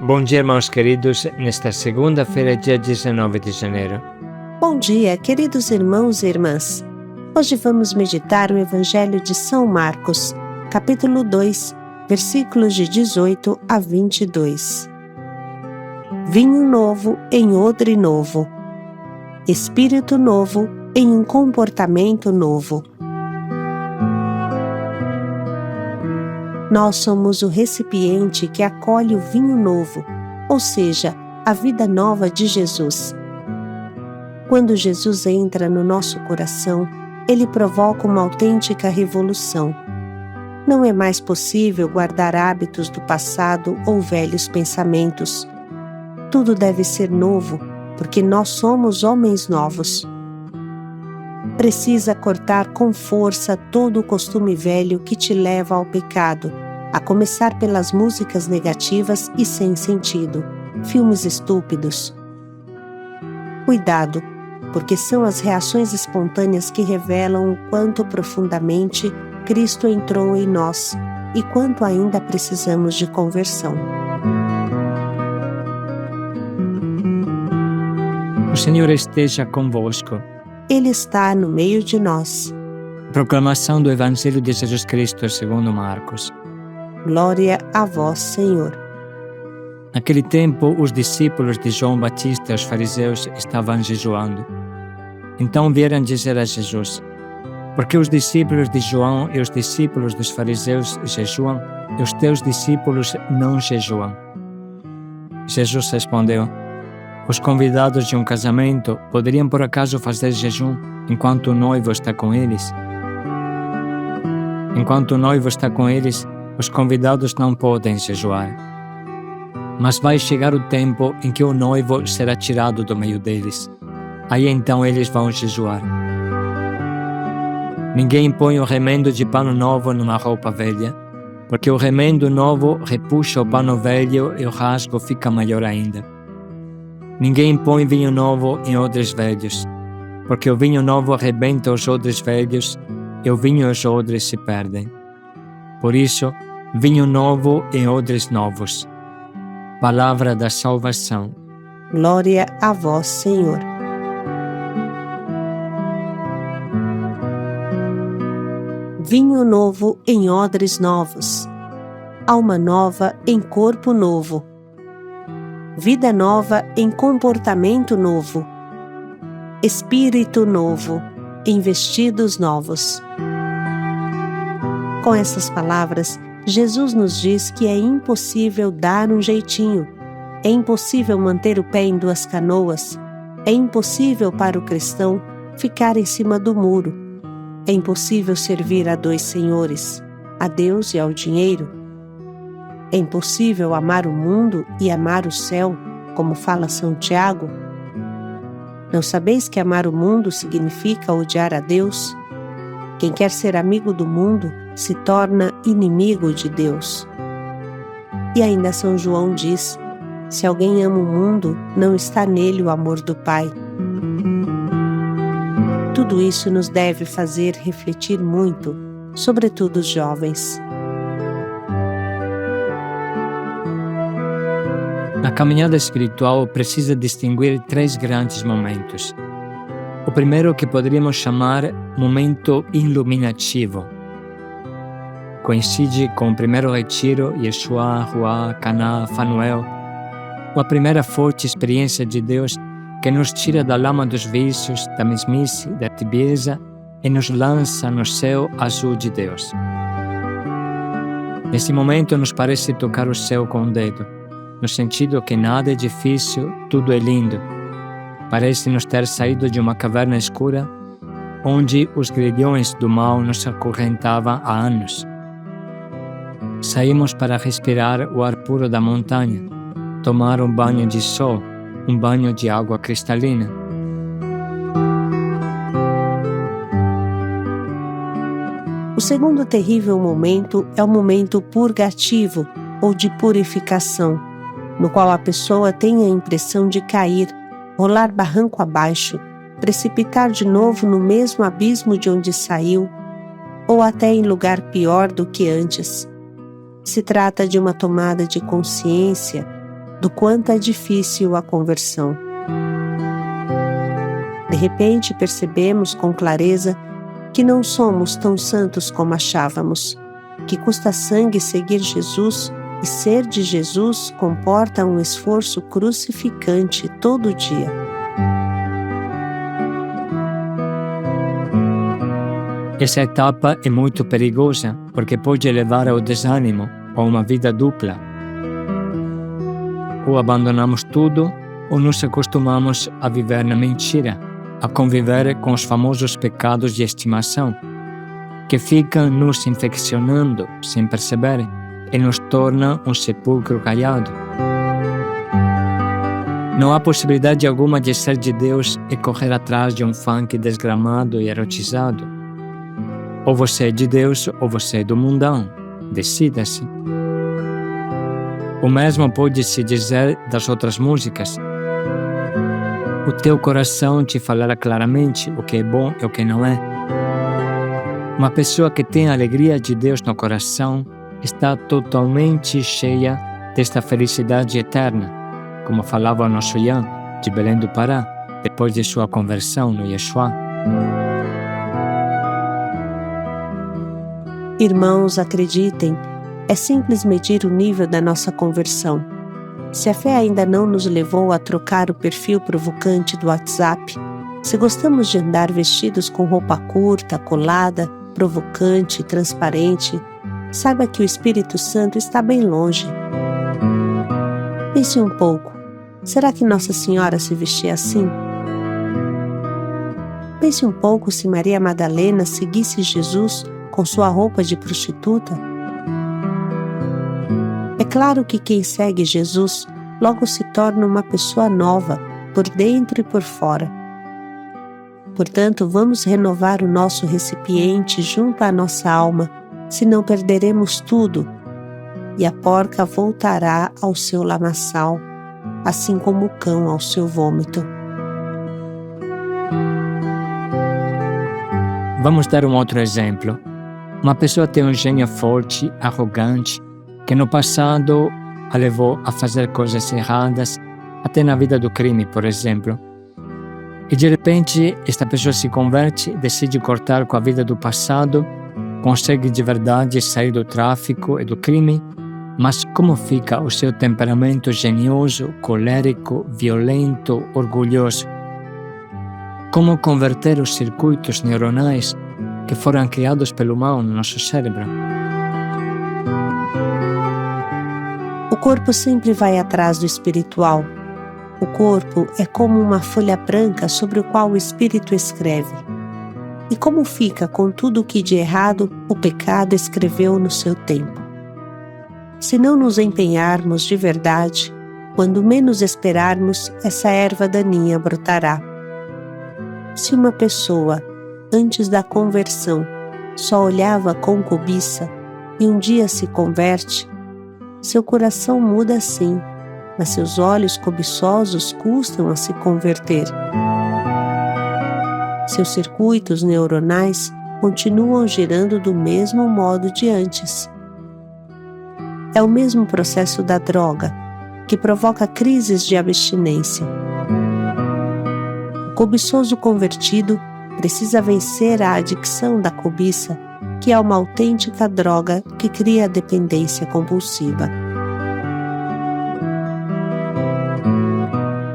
Bom dia, irmãos queridos, nesta segunda-feira, dia 19 de janeiro. Bom dia, queridos irmãos e irmãs. Hoje vamos meditar o Evangelho de São Marcos, capítulo 2, versículos de 18 a 22. Vinho novo em odre novo, espírito novo em um comportamento novo. Nós somos o recipiente que acolhe o vinho novo, ou seja, a vida nova de Jesus. Quando Jesus entra no nosso coração, ele provoca uma autêntica revolução. Não é mais possível guardar hábitos do passado ou velhos pensamentos. Tudo deve ser novo, porque nós somos homens novos. Precisa cortar com força todo o costume velho que te leva ao pecado, a começar pelas músicas negativas e sem sentido, filmes estúpidos. Cuidado, porque são as reações espontâneas que revelam o quanto profundamente Cristo entrou em nós e quanto ainda precisamos de conversão. O Senhor esteja convosco. Ele está no meio de nós. Proclamação do Evangelho de Jesus Cristo segundo Marcos. Glória a vós, Senhor. Naquele tempo, os discípulos de João Batista e os fariseus estavam jejuando. Então vieram dizer a Jesus: por que os discípulos de João e os discípulos dos fariseus jejuam e os teus discípulos não jejuam? Jesus respondeu: os convidados de um casamento poderiam por acaso fazer jejum enquanto o noivo está com eles? Enquanto o noivo está com eles, os convidados não podem jejuar. Mas vai chegar o tempo em que o noivo será tirado do meio deles. Aí então eles vão jejuar. Ninguém põe o remendo de pano novo numa roupa velha, porque o remendo novo repuxa o pano velho e o rasgo fica maior ainda. Ninguém põe vinho novo em odres velhos, porque o vinho novo arrebenta os odres velhos e o vinho e os odres se perdem. Por isso, vinho novo em odres novos. Palavra da salvação. Glória a vós, Senhor. Vinho novo em odres novos. Alma nova em corpo novo. Vida nova em comportamento novo. Espírito novo em vestidos novos. Com essas palavras, Jesus nos diz que é impossível dar um jeitinho, é impossível manter o pé em duas canoas, é impossível para o cristão ficar em cima do muro, é impossível servir a dois senhores, a Deus e ao dinheiro. É impossível amar o mundo e amar o céu, como fala São Tiago. Não sabeis que amar o mundo significa odiar a Deus? Quem quer ser amigo do mundo se torna inimigo de Deus. E ainda São João diz: se alguém ama o mundo, não está nele o amor do Pai. Tudo isso nos deve fazer refletir muito, sobretudo os jovens. A caminhada espiritual precisa distinguir três grandes momentos. O primeiro, que poderíamos chamar momento iluminativo, coincide com o primeiro retiro, Yeshua, Ruá, Caná, Fanuel, ou a primeira forte experiência de Deus que nos tira da lama dos vícios, da mesmice, da tibieza e nos lança no céu azul de Deus. Nesse momento nos parece tocar o céu com o dedo, no sentido que nada é difícil, tudo é lindo. Parece-nos ter saído de uma caverna escura, onde os grilhões do mal nos acorrentavam há anos. Saímos para respirar o ar puro da montanha, tomar um banho de sol, um banho de água cristalina. O segundo terrível momento é o momento purgativo ou de purificação, no qual a pessoa tem a impressão de cair, rolar barranco abaixo, precipitar de novo no mesmo abismo de onde saiu, ou até em lugar pior do que antes. Se trata de uma tomada de consciência do quanto é difícil a conversão. De repente, percebemos com clareza que não somos tão santos como achávamos, que custa sangue seguir Jesus e ser de Jesus comporta um esforço crucificante todo dia. Essa etapa é muito perigosa porque pode levar ao desânimo ou a uma vida dupla. Ou abandonamos tudo ou nos acostumamos a viver na mentira, a conviver com os famosos pecados de estimação, que ficam nos infeccionando sem perceber e nos tornam um sepulcro caiado. Não há possibilidade alguma de ser de Deus e correr atrás de um funk desgramado e erotizado. Ou você é de Deus ou você é do mundão. Decida-se. O mesmo pode-se dizer das outras músicas. O teu coração te falará claramente o que é bom e o que não é. Uma pessoa que tem a alegria de Deus no coração está totalmente cheia desta felicidade eterna, como falava o nosso Ian, de Belém do Pará, depois de sua conversão no Yeshua. Irmãos, acreditem, é simples medir o nível da nossa conversão. Se a fé ainda não nos levou a trocar o perfil provocante do WhatsApp, se gostamos de andar vestidos com roupa curta, colada, provocante, transparente, saiba que o Espírito Santo está bem longe. Pense um pouco, será que Nossa Senhora se vestia assim? Pense um pouco se Maria Madalena seguisse Jesus com sua roupa de prostituta? É claro que quem segue Jesus logo se torna uma pessoa nova, por dentro e por fora. Portanto, vamos renovar o nosso recipiente junto à nossa alma, senão perderemos tudo, e a porca voltará ao seu lamaçal, assim como o cão ao seu vômito. Vamos dar um outro exemplo. Uma pessoa tem um gênio forte, arrogante, que no passado a levou a fazer coisas erradas, até na vida do crime, por exemplo. E de repente, esta pessoa se converte, decide cortar com a vida do passado, consegue de verdade sair do tráfico e do crime, mas como fica o seu temperamento genioso, colérico, violento, orgulhoso? Como converter os circuitos neuronais que foram criados pelo mal no nosso cérebro? O corpo sempre vai atrás do espiritual. O corpo é como uma folha branca sobre o qual o espírito escreve. E como fica com tudo o que de errado o pecado escreveu no seu tempo? Se não nos empenharmos de verdade, quando menos esperarmos, essa erva daninha brotará. Se uma pessoa, antes da conversão, só olhava com cobiça e um dia se converte, seu coração muda sim, mas seus olhos cobiçosos custam a se converter. Seus circuitos neuronais continuam girando do mesmo modo de antes. É o mesmo processo da droga, que provoca crises de abstinência. O cobiçoso convertido precisa vencer a adicção da cobiça, que é uma autêntica droga que cria a dependência compulsiva.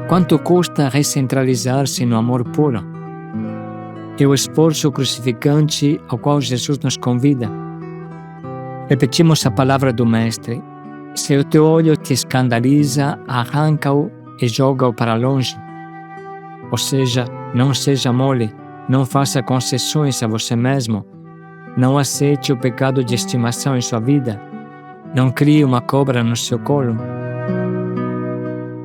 Quanto custa recentralizar-se no amor puro? É o esforço crucificante ao qual Jesus nos convida. Repetimos a palavra do Mestre: se o teu olho te escandaliza, arranca-o e joga-o para longe. Ou seja, não seja mole, não faça concessões a você mesmo, não aceite o pecado de estimação em sua vida, não crie uma cobra no seu colo.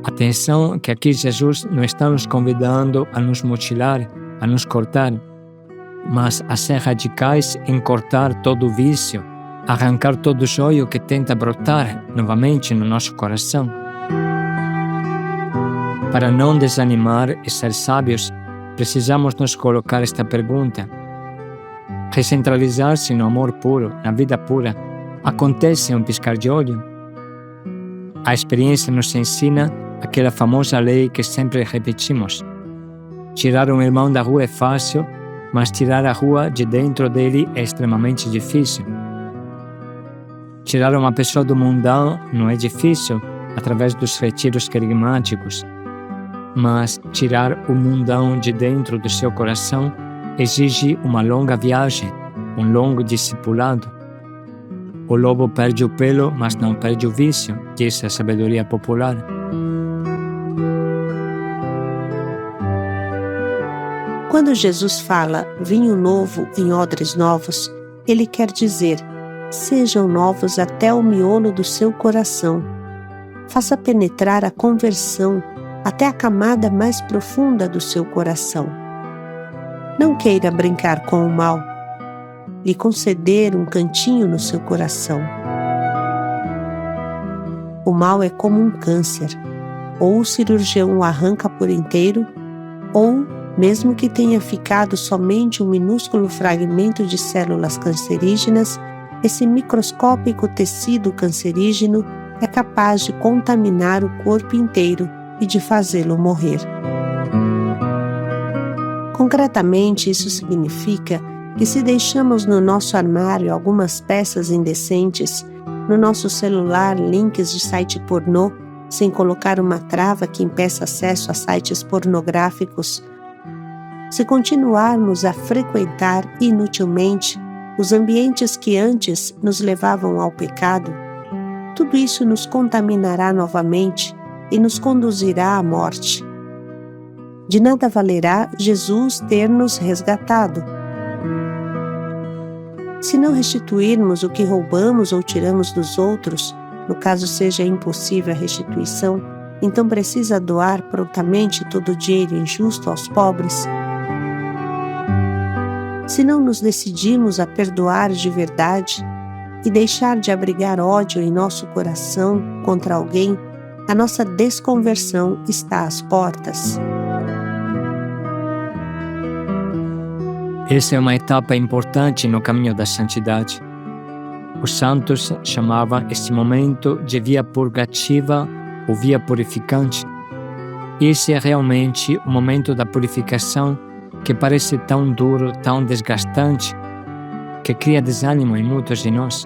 Atenção que aqui Jesus não está nos convidando a nos mutilar, a nos cortar, mas a ser radicais em cortar todo o vício, arrancar todo o joio que tenta brotar novamente no nosso coração. Para não desanimar e ser sábios, precisamos nos colocar esta pergunta: recentralizar-se no amor puro, na vida pura, acontece em um piscar de olho? A experiência nos ensina aquela famosa lei que sempre repetimos. Tirar um irmão da rua é fácil, mas tirar a rua de dentro dele é extremamente difícil. Tirar uma pessoa do mundão não é difícil através dos retiros querigmáticos, mas tirar o mundão de dentro do seu coração exige uma longa viagem, um longo discipulado. O lobo perde o pelo, mas não perde o vício, diz a sabedoria popular. Quando Jesus fala vinho novo em odres novos, ele quer dizer: sejam novos até o miolo do seu coração. Faça penetrar a conversão até a camada mais profunda do seu coração. Não queira brincar com o mal, lhe conceder um cantinho no seu coração. O mal é como um câncer, ou o cirurgião o arranca por inteiro, ou, mesmo que tenha ficado somente um minúsculo fragmento de células cancerígenas, esse microscópico tecido cancerígeno é capaz de contaminar o corpo inteiro e de fazê-lo morrer. Concretamente, isso significa que se deixamos no nosso armário algumas peças indecentes, no nosso celular links de site pornô, sem colocar uma trava que impeça acesso a sites pornográficos, se continuarmos a frequentar inutilmente os ambientes que antes nos levavam ao pecado, tudo isso nos contaminará novamente e nos conduzirá à morte. De nada valerá Jesus ter nos resgatado. Se não restituirmos o que roubamos ou tiramos dos outros, no caso seja impossível a restituição, então precisa doar prontamente todo o dinheiro injusto aos pobres. Se não nos decidimos a perdoar de verdade e deixar de abrigar ódio em nosso coração contra alguém, a nossa desconversão está às portas. Essa é uma etapa importante no caminho da santidade. Os santos chamavam este momento de via purgativa ou via purificante. Esse é realmente o momento da purificação que parece tão duro, tão desgastante, que cria desânimo em muitos de nós.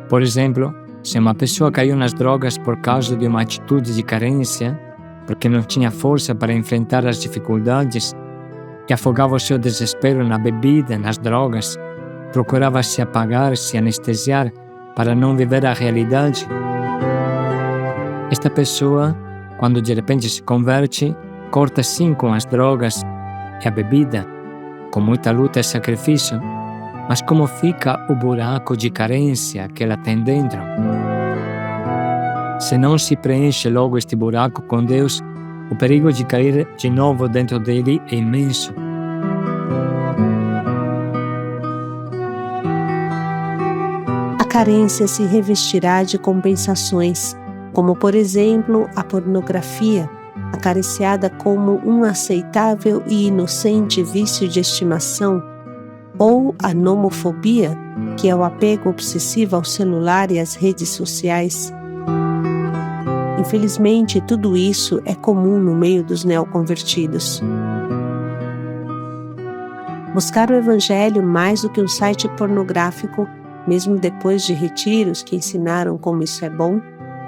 Por exemplo, se uma pessoa caiu nas drogas por causa de uma atitude de carência, porque não tinha força para enfrentar as dificuldades, e afogava o seu desespero na bebida, nas drogas, procurava se apagar, se anestesiar para não viver a realidade. Esta pessoa, quando de repente se converte, corta sim com as drogas e a bebida, com muita luta e sacrifício, mas como fica o buraco de carência que ela tem dentro? Se não se preenche logo este buraco com Deus, o perigo de cair de novo dentro dele é imenso. A carência se revestirá de compensações, como por exemplo a pornografia, acariciada como um aceitável e inocente vício de estimação, ou a nomofobia, que é o apego obsessivo ao celular e às redes sociais. Infelizmente, tudo isso é comum no meio dos neoconvertidos. Buscar o Evangelho mais do que um site pornográfico, mesmo depois de retiros que ensinaram como isso é bom,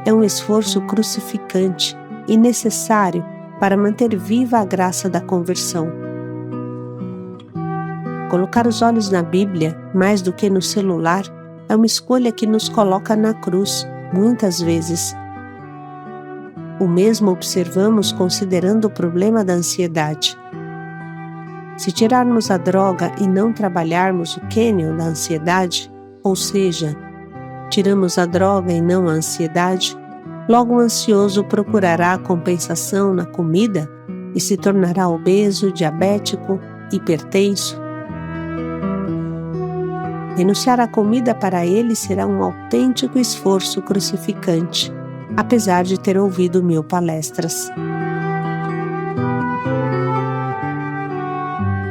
é um esforço crucificante e necessário para manter viva a graça da conversão. Colocar os olhos na Bíblia, mais do que no celular, é uma escolha que nos coloca na cruz, muitas vezes. O mesmo observamos considerando o problema da ansiedade. Se tirarmos a droga e não trabalharmos o cânion da ansiedade, ou seja, tiramos a droga e não a ansiedade, logo o ansioso procurará a compensação na comida e se tornará obeso, diabético, hipertenso. Renunciar à comida para ele será um autêntico esforço crucificante, apesar de ter ouvido 1000 palestras.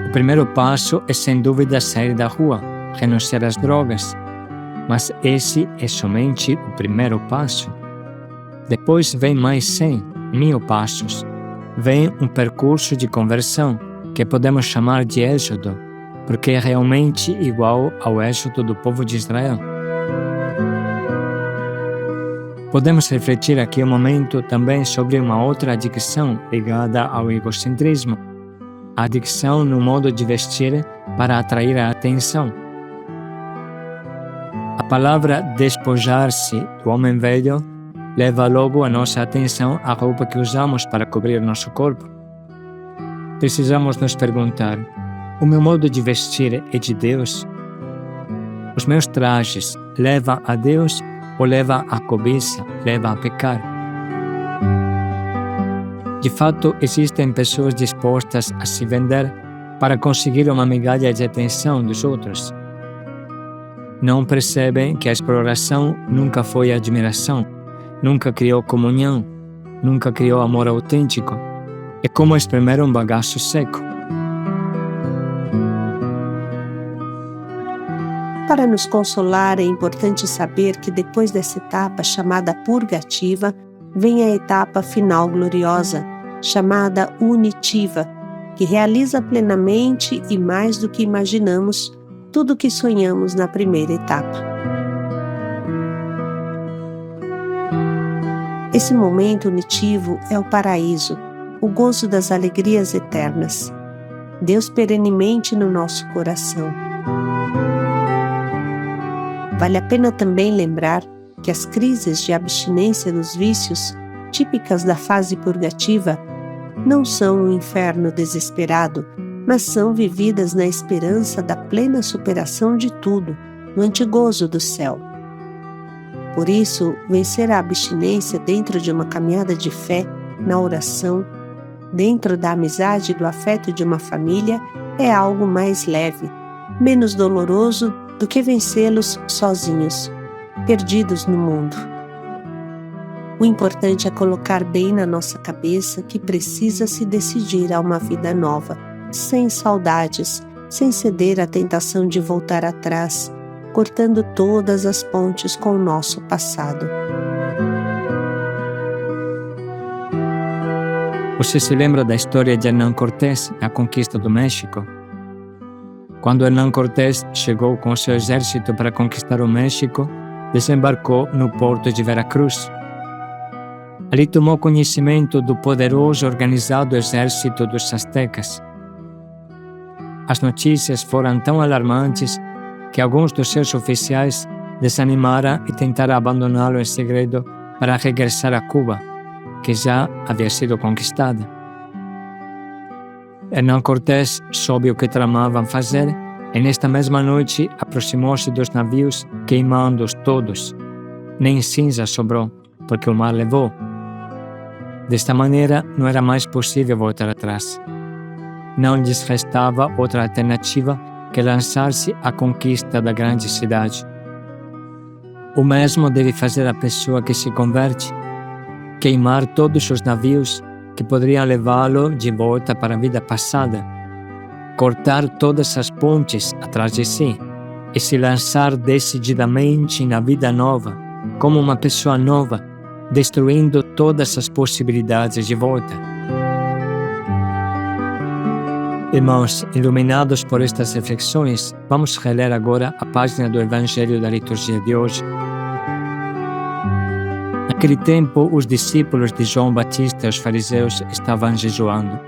O primeiro passo é sem dúvida sair da rua, renunciar às drogas. Mas esse é somente o primeiro passo. Depois vem mais 100, 1000 passos. Vem um percurso de conversão, que podemos chamar de êxodo, porque é realmente igual ao êxodo do povo de Israel. Podemos refletir aqui um momento também sobre uma outra adicção ligada ao egocentrismo, a adicção no modo de vestir para atrair a atenção. A palavra despojar-se do homem velho leva logo a nossa atenção à roupa que usamos para cobrir nosso corpo. Precisamos nos perguntar: o meu modo de vestir é de Deus? Os meus trajes levam a Deus ou levam à cobiça, levam a pecar? De fato, existem pessoas dispostas a se vender para conseguir uma migalha de atenção dos outros. Não percebem que a exploração nunca foi admiração, nunca criou comunhão, nunca criou amor autêntico. É como espremer um bagaço seco. Para nos consolar, é importante saber que depois dessa etapa chamada purgativa, vem a etapa final gloriosa, chamada unitiva, que realiza plenamente e mais do que imaginamos tudo o que sonhamos na primeira etapa. Esse momento unitivo é o paraíso, o gozo das alegrias eternas. Deus perenemente no nosso coração. Vale a pena também lembrar que as crises de abstinência dos vícios, típicas da fase purgativa, não são um inferno desesperado, mas são vividas na esperança da plena superação de tudo, no antigozo do céu. Por isso, vencer a abstinência dentro de uma caminhada de fé, na oração, dentro da amizade e do afeto de uma família, é algo mais leve, menos doloroso do que vencê-los sozinhos, perdidos no mundo. O importante é colocar bem na nossa cabeça que precisa se decidir a uma vida nova, sem saudades, sem ceder à tentação de voltar atrás, cortando todas as pontes com o nosso passado. Você se lembra da história de Hernán Cortés na conquista do México? Quando Hernán Cortés chegou com seu exército para conquistar o México, desembarcou no porto de Veracruz. Ali tomou conhecimento do poderoso e organizado exército dos astecas. As notícias foram tão alarmantes que alguns dos seus oficiais desanimaram e tentaram abandoná-lo em segredo para regressar a Cuba, que já havia sido conquistada. Hernán Cortés soube o que tramavam fazer e nesta mesma noite aproximou-se dos navios, queimando-os todos. Nem cinza sobrou, porque o mar levou. Desta maneira, não era mais possível voltar atrás. Não lhes restava outra alternativa que lançar-se à conquista da grande cidade. O mesmo deve fazer a pessoa que se converte: queimar todos os navios que poderiam levá-lo de volta para a vida passada, cortar todas as pontes atrás de si e se lançar decididamente na vida nova, como uma pessoa nova, destruindo todas as possibilidades de volta. Irmãos, iluminados por estas reflexões, vamos reler agora a página do Evangelho da liturgia de hoje. Naquele tempo, os discípulos de João Batista e os fariseus estavam jejuando.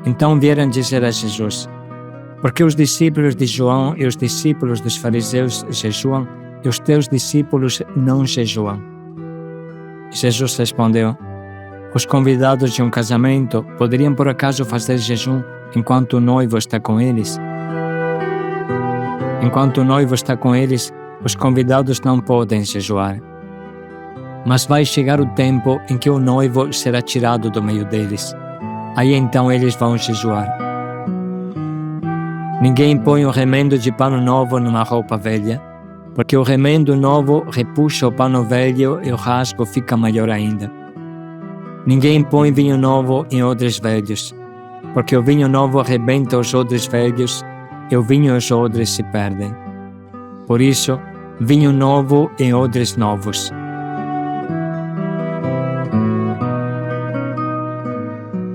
Então vieram dizer a Jesus: por que os discípulos de João e os discípulos dos fariseus jejuam e os teus discípulos não jejuam? Jesus respondeu: os convidados de um casamento poderiam por acaso fazer jejum enquanto o noivo está com eles? Enquanto o noivo está com eles, os convidados não podem jejuar. Mas vai chegar o tempo em que o noivo será tirado do meio deles. Aí então eles vão jejuar. Ninguém põe um remendo de pano novo numa roupa velha, porque o remendo novo repuxa o pano velho e o rasgo fica maior ainda. Ninguém põe vinho novo em odres velhos, porque o vinho novo arrebenta os odres velhos e o vinho e os odres se perdem. Por isso, vinho novo em odres novos.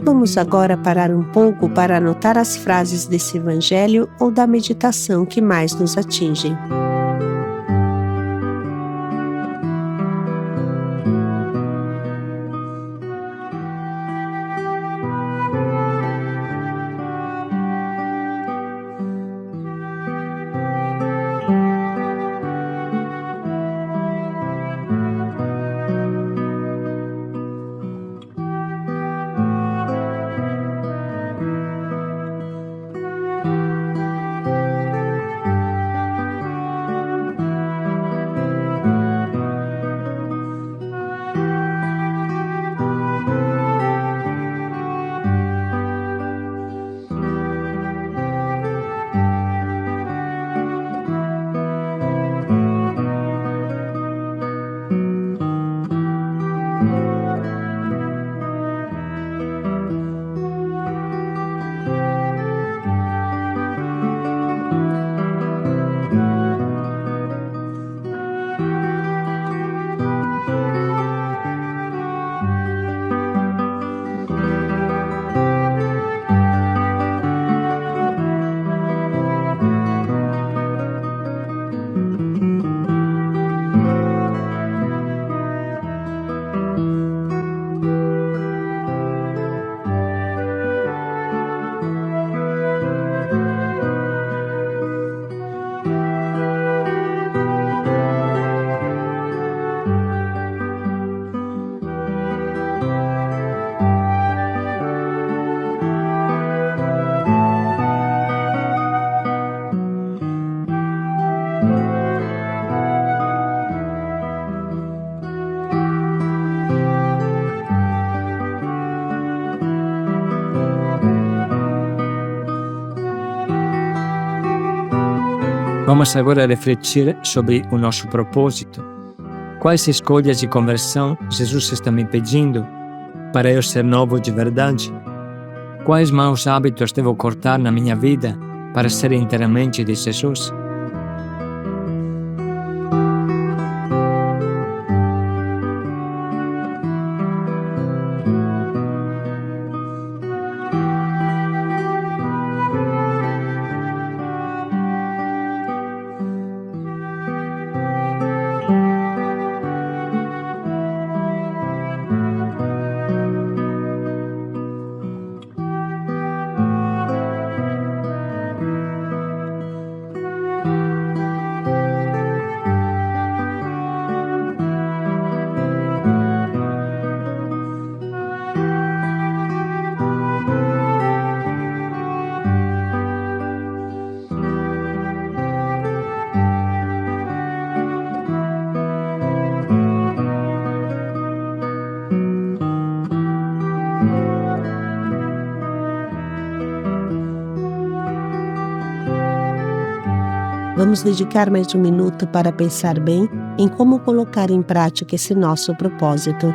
Vamos agora parar um pouco para anotar as frases desse evangelho ou da meditação que mais nos atingem. Vamos agora refletir sobre o nosso propósito. Quais escolhas de conversão Jesus está me pedindo para eu ser novo de verdade? Quais maus hábitos devo cortar na minha vida para ser inteiramente de Jesus? Vamos dedicar mais um minuto para pensar bem em como colocar em prática esse nosso propósito.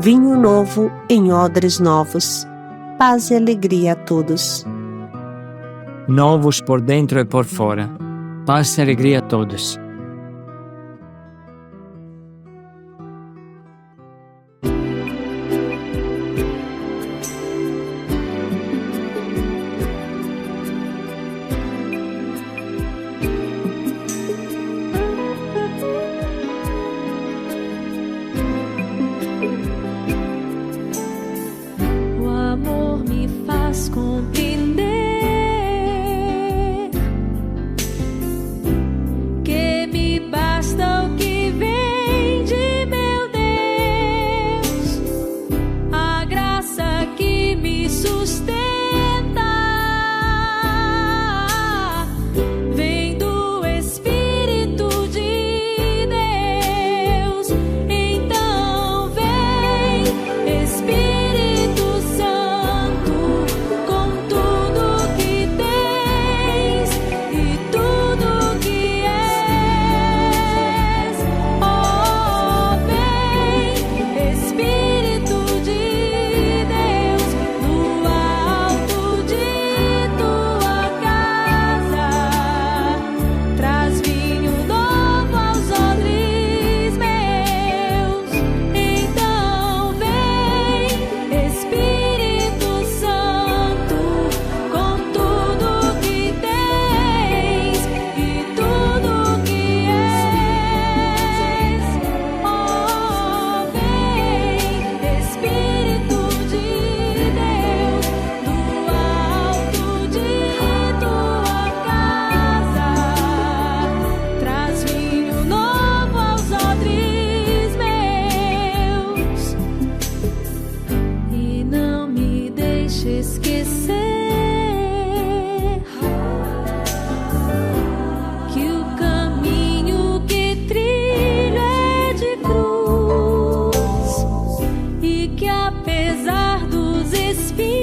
Vinho novo em odres novos. Paz e alegria a todos. Novos por dentro e por fora. Paz e alegria a todos. O amor esquecer que o caminho que trilho é de cruz e que apesar dos espinhos